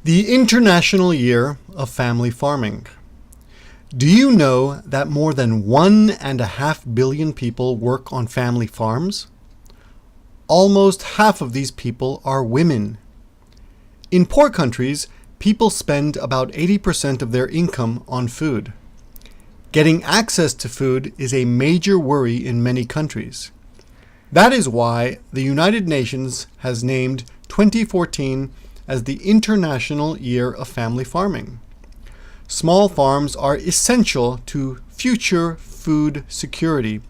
The International Year of Family Farming. Do you know that more than 1.5 billion people work on family farms? Almost half of these people are women. In poor countries, people spend about 80% of their income on food. Getting access to food is a major worry in many countries. That is why the United Nations has named 2014 as the International Year of Family Farming. Small farms are essential to future food security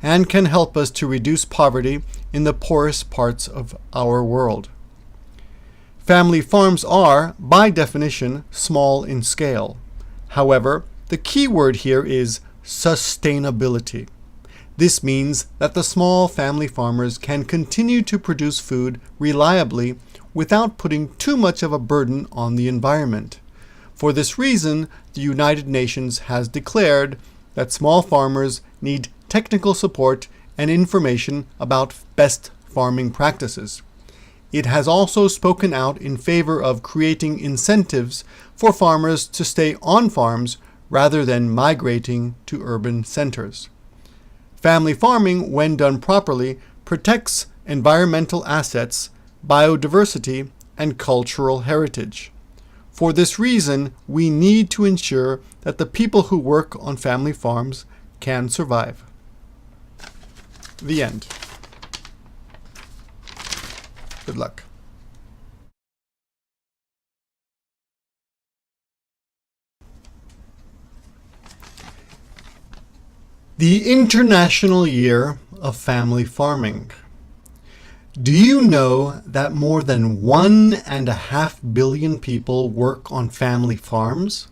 and can help us to reduce poverty in the poorest parts of our world. Family farms are, by definition, small in scale. However, the key word here is sustainability. This means that the small family farmers can continue to produce food reliably without putting too much of a burden on the environment. For this reason, the United Nations has declared that small farmers need technical support and information about best farming practices. It has also spoken out in favor of creating incentives for farmers to stay on farms rather than migrating to urban centers. Family farming, when done properly, protects environmental assets, biodiversity, and cultural heritage. For this reason, we need to ensure that the people who work on family farms can survive. The end. Good luck. The International Year of Family Farming. Do you know that more than 1.5 billion people work on family farms?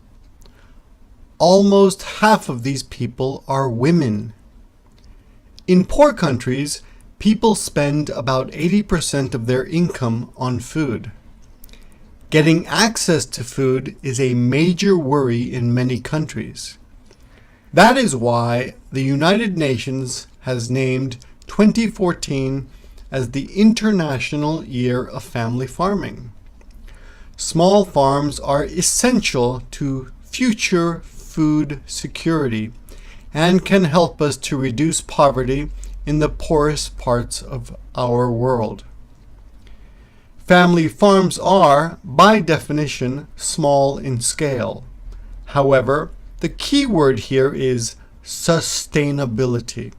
Almost half of these people are women. In poor countries, people spend about 80% of their income on food. Getting access to food is a major worry in many countries. That is why the United Nations has named 2014 as the International Year of Family Farming. Small farms are essential to future food security and can help us to reduce poverty in the poorest parts of our world. Family farms are, by definition, small in scale. However, the key word here is sustainability.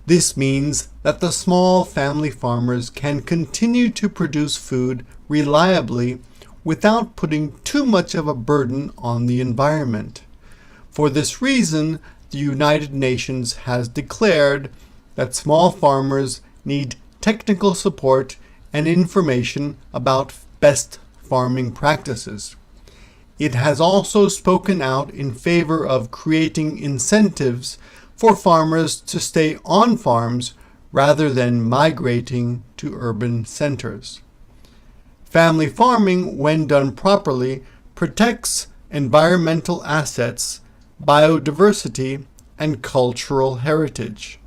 This means that the small family farmers can continue to produce food reliably without putting too much of a burden on the environment. For this reason, the United Nations has declared that small farmers need technical support and information about best farming practices. It has also spoken out in favor of creating incentives for farmers to stay on farms rather than migrating to urban centers. Family farming, when done properly, protects environmental assets, biodiversity, and cultural heritage.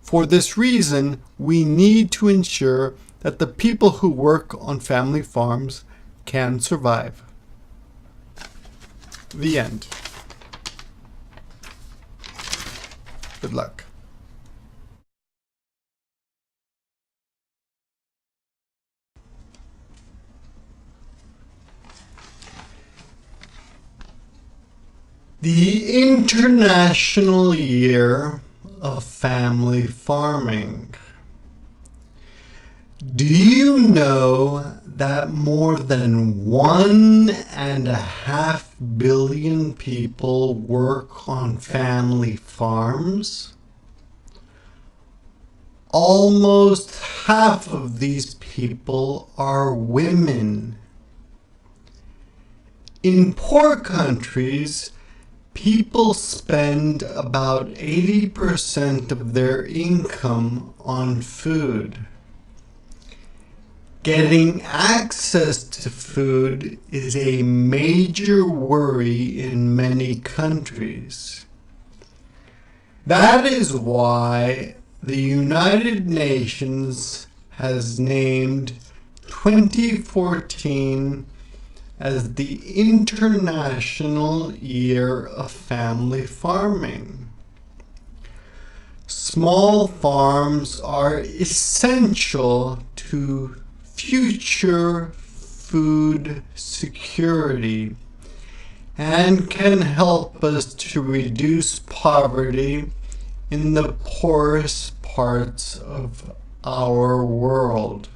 For this reason, we need to ensure that the people who work on family farms can survive. The end. Good luck. The International Year of Family Farming. Do you know that more than 1.5 billion people work on family farms? Almost half of these people are women. In poor countries, people spend about 80% of their income on food. Getting access to food is a major worry in many countries. That is why the United Nations has named 2014 as the International Year of Family Farming. Small farms are essential to future food security and can help us to reduce poverty in the poorest parts of our world.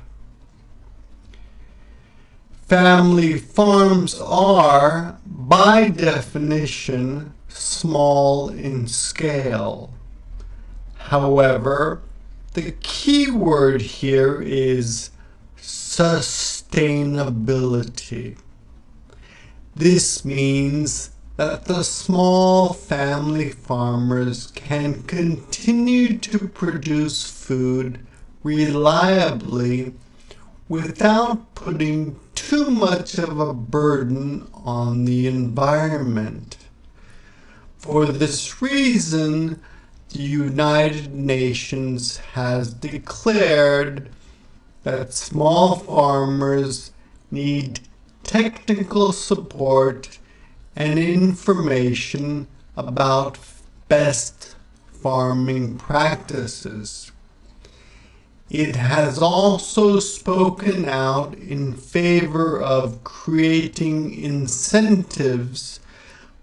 Family farms are, by definition, small in scale. However, the key word here is sustainability. This means that the small family farmers can continue to produce food reliably without putting too much of a burden on the environment. For this reason, the United Nations has declared that small farmers need technical support and information about best farming practices. It has also spoken out in favor of creating incentives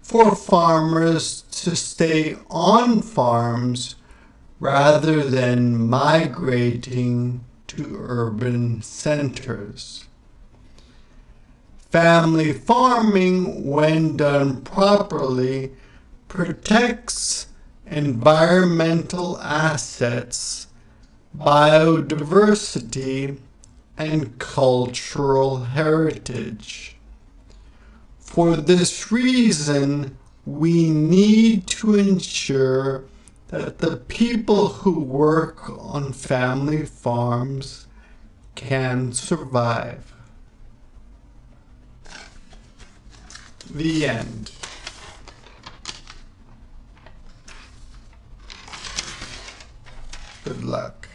for farmers to stay on farms rather than migrating to urban centers. Family farming, when done properly, protects environmental assets, biodiversity, and cultural heritage. For this reason, we need to ensure that the people who work on family farms can survive. The end. Good luck.